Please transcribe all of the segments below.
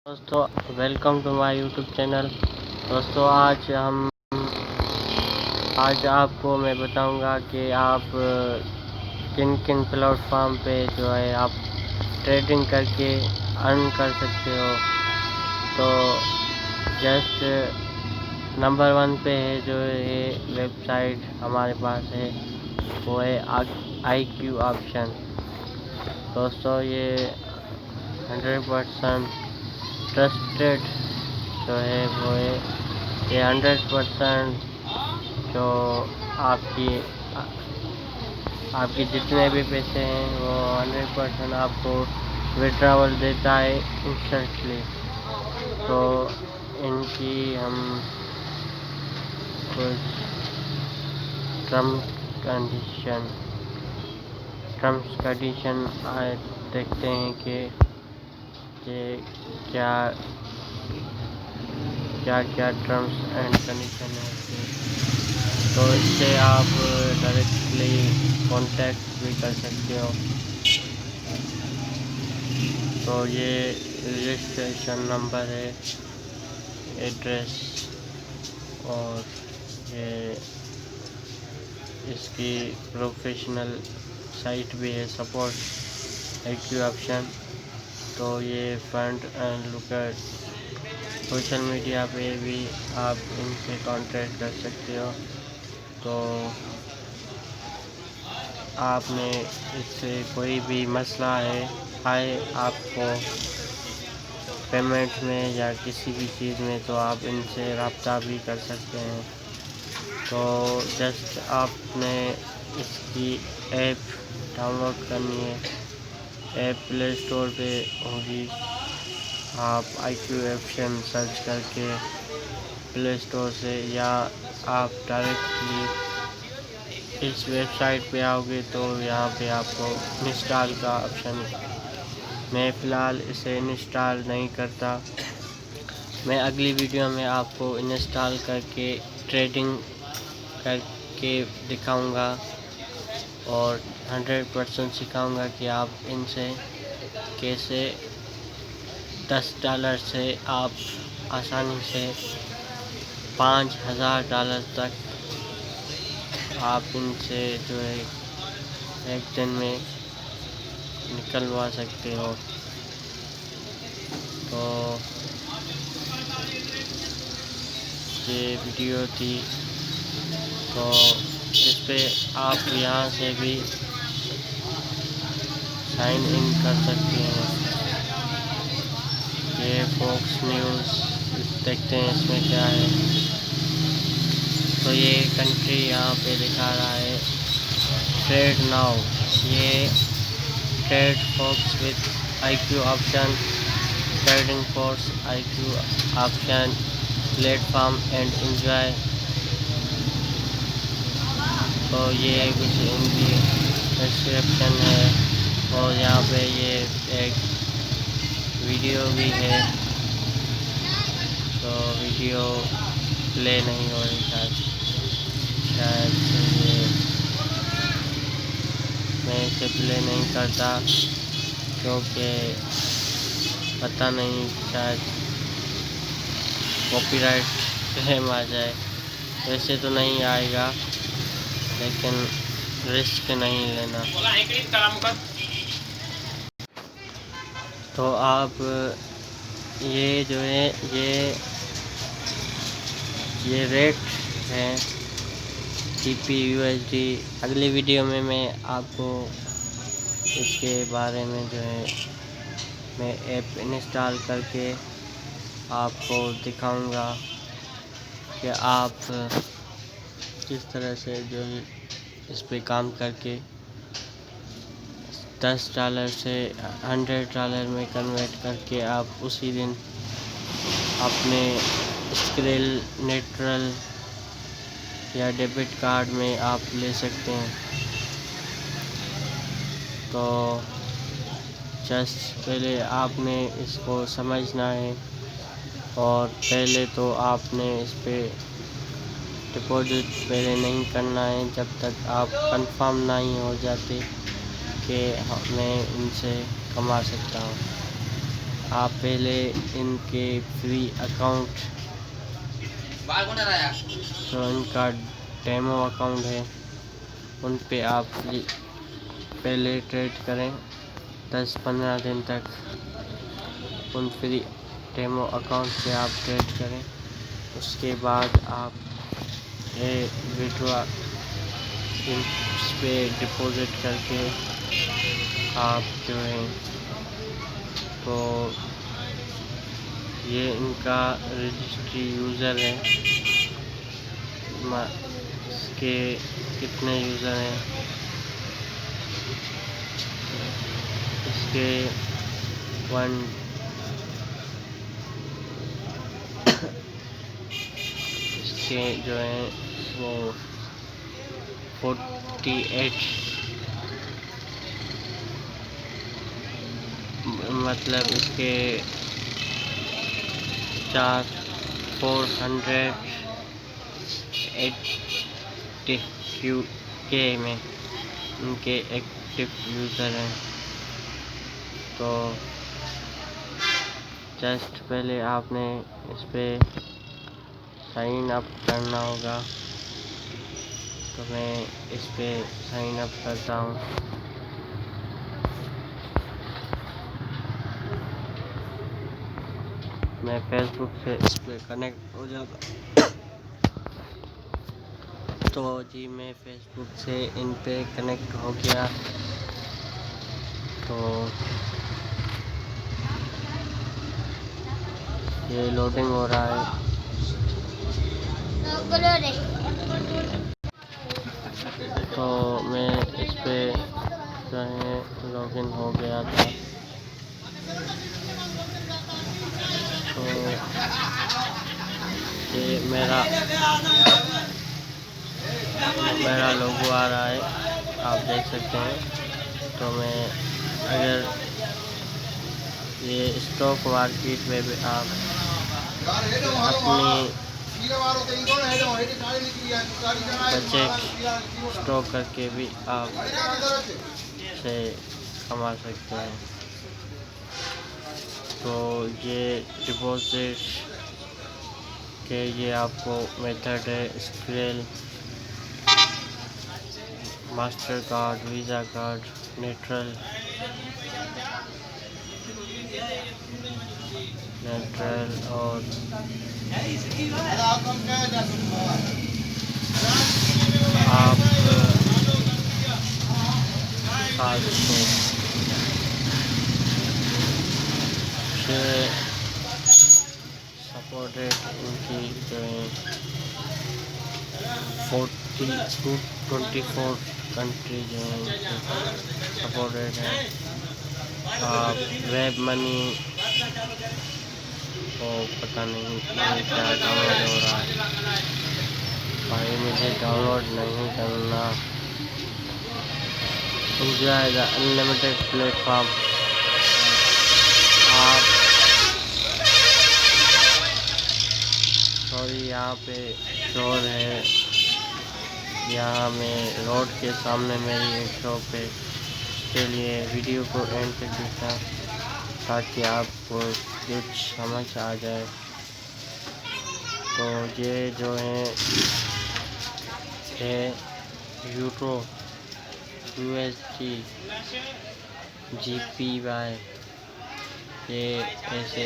दोस्तों, welcome to my YouTube channel. दोस्तों, आज आपको मैं बताऊंगा कि आप किन किन प्लेटफॉर्म पे जो है आप ट्रेडिंग करके अर्न कर सकते हो। तो जस्ट नंबर 1 पे है जो ये वेबसाइट हमारे पास है, वो है IQ ऑप्शन। दोस्तों, ये 100% ट्रस्टेड जो है वो है। ये 100% जो आपकी जितने भी पैसे हैं वो 100% आपको विड्रॉवल देता है इंस्टेंटली। तो इनकी हम कुछ टर्म्स कंडीशन देखते हैं कि क्या टर्म्स एंड कंडीशन है इसकी। तो इससे आप डायरेक्टली कांटेक्ट भी कर सकते हो। तो ये रजिस्ट्रेशन नंबर है, एड्रेस, और ये इसकी प्रोफेशनल साइट भी है, सपोर्ट IQ ऑप्शन। तो ये fund and looker social media पे भी आप इनसे कांटेक्ट कर सकते हो। तो आपने इससे कोई भी मसला आए आपको पेमेंट में या किसी भी चीज़ में, तो आप इनसे रब्ता भी कर सकते हैं। तो जस्ट आपने इसकी ऐप डाउनलोड करनी है। ऐप प्ले स्टोर पे होगी। आप IQ ऑप्शन सर्च करके प्ले स्टोर से, या आप डायरेक्टली इस वेबसाइट पे आओगे तो यहाँ पे आपको इंस्टॉल का ऑप्शन। मैं फ़िलहाल इसे इंस्टॉल नहीं करता। मैं अगली वीडियो में आपको इंस्टॉल करके ट्रेडिंग करके दिखाऊंगा और 100% सिखाऊंगा कि आप इनसे कैसे $10 से आप आसानी से $5000 तक आप इनसे जो है एक दिन में निकलवा सकते हो। तो ये वीडियो थी, तो इस पे आप यहाँ से भी साइन इन कर सकते हैं। ये फॉक्स न्यूज़ देखते हैं इसमें क्या है। तो ये कंट्री यहाँ पे दिखा रहा है ट्रेड नाउ। ये trade fox with IQ option, trading force IQ option, platform and enjoy. तो ये कुछ इनकी डिस्क्रिप्शन है, और यहाँ पे ये एक वीडियो भी है। तो वीडियो प्ले नहीं हो रही शायद से ये मैं इसे प्ले नहीं करता, क्योंकि पता नहीं शायद कॉपीराइट क्लेम आ जाए। वैसे तो नहीं आएगा, लेकिन रिस्क नहीं लेना। तो आप ये जो है ये रेट है GBP/USD। अगली वीडियो में मैं आपको इसके बारे में जो है मैं ऐप इंस्टॉल करके आपको दिखाऊंगा कि आप किस तरह से जो है इस पे काम करके $10 से $100 में कन्वर्ट करके आप उसी दिन अपने स्क्रेल नेटरल या डेबिट कार्ड में आप ले सकते हैं। तो जस्ट पहले आपने इसको समझना है, और पहले तो आपने इस पे डिपॉजिट पहले नहीं करना है जब तक आप कंफर्म नहीं हो जाते कि मैं इनसे कमा सकता हूँ। आप पहले इनके फ्री अकाउंट जो इनका डेमो अकाउंट है उन पे आप पहले ट्रेड करें 10-15 दिन तक। उन फ्री डेमो अकाउंट पे आप ट्रेड करें। उसके बाद आप ये विड्रॉ इस पे डिपॉजिट करके आप जो है तो ये इनका रजिस्ट्री यूज़र है। इसके कितने यूज़र हैं, इसके इसके जो है वो 48 मतलब इसके 480 में इनके एक्टिव यूज़र हैं। तो जस्ट पहले आपने इस पे साइन अप करना होगा। तो मैं इस पे साइन अप करता हूँ। मैं फेसबुक से इस पे कनेक्ट हो जाता। तो जी मैं फेसबुक से इन पे कनेक्ट हो गया। तो ये लोडिंग हो रहा है। तो मैं इस पे जो है लॉगिन हो गया था। तो ये मेरा लोगो आ रहा है, आप देख सकते हैं। तो मैं अगर ये स्टॉक मार्केट में भी आप अपनी बजट स्टॉक करके भी आप से कमा सकते हैं। तो ये डिपॉजिट के ये आपको मेथड है Skrill, Mastercard, Visa card, Neteller और आप 700 से सपोर्टेड उनकी जो है 24 कंट्री जो है सपोर्टेड है। आप वेब मनी को पता नहीं ये क्या डाउनलोड हो रहा है भाई, मुझे डाउनलोड नहीं करना। Enjoy the unlimited platform. आप सॉरी यहाँ पे शोर है। यहाँ मैं रोड के सामने मेरी एक शॉप है, इसके लिए वीडियो को एंड तक देखना ताकि आपको कुछ समझ आ जाए। तो ये जो है यूरो, USD, GPY, ये ऐसे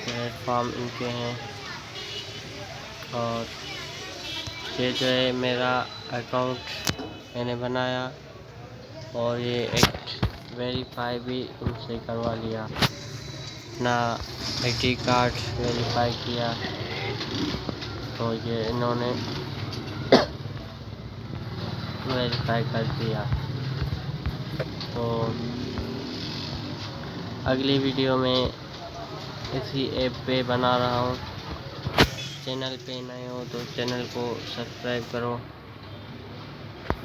प्लेटफॉर्म इनके हैं। और ये जो है मेरा अकाउंट मैंने बनाया और ये एक वेरीफाई भी उनसे करवा लिया, अपना ID कार्ड वेरीफाई किया। तो ये इन्होंने वेरीफाई कर दिया। तो अगली वीडियो में इसी ऐप पे बना रहा हूँ। चैनल पे नए हो तो चैनल को सब्सक्राइब करो।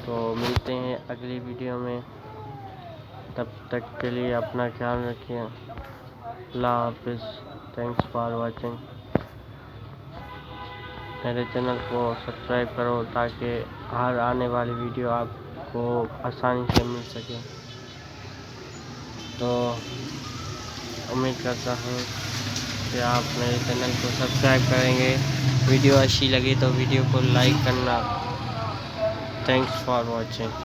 तो मिलते हैं अगली वीडियो में, तब तक के लिए अपना ख्याल रखिए। अल्लाह हाफिज़। Thanks for watching. मेरे चैनल को सब्सक्राइब करो ताकि हर आने वाली वीडियो आपको आसानी से मिल सके। तो उम्मीद करता हूँ कि आप मेरे चैनल को सब्सक्राइब करेंगे। वीडियो अच्छी लगी तो वीडियो को लाइक करना। Thanks for watching.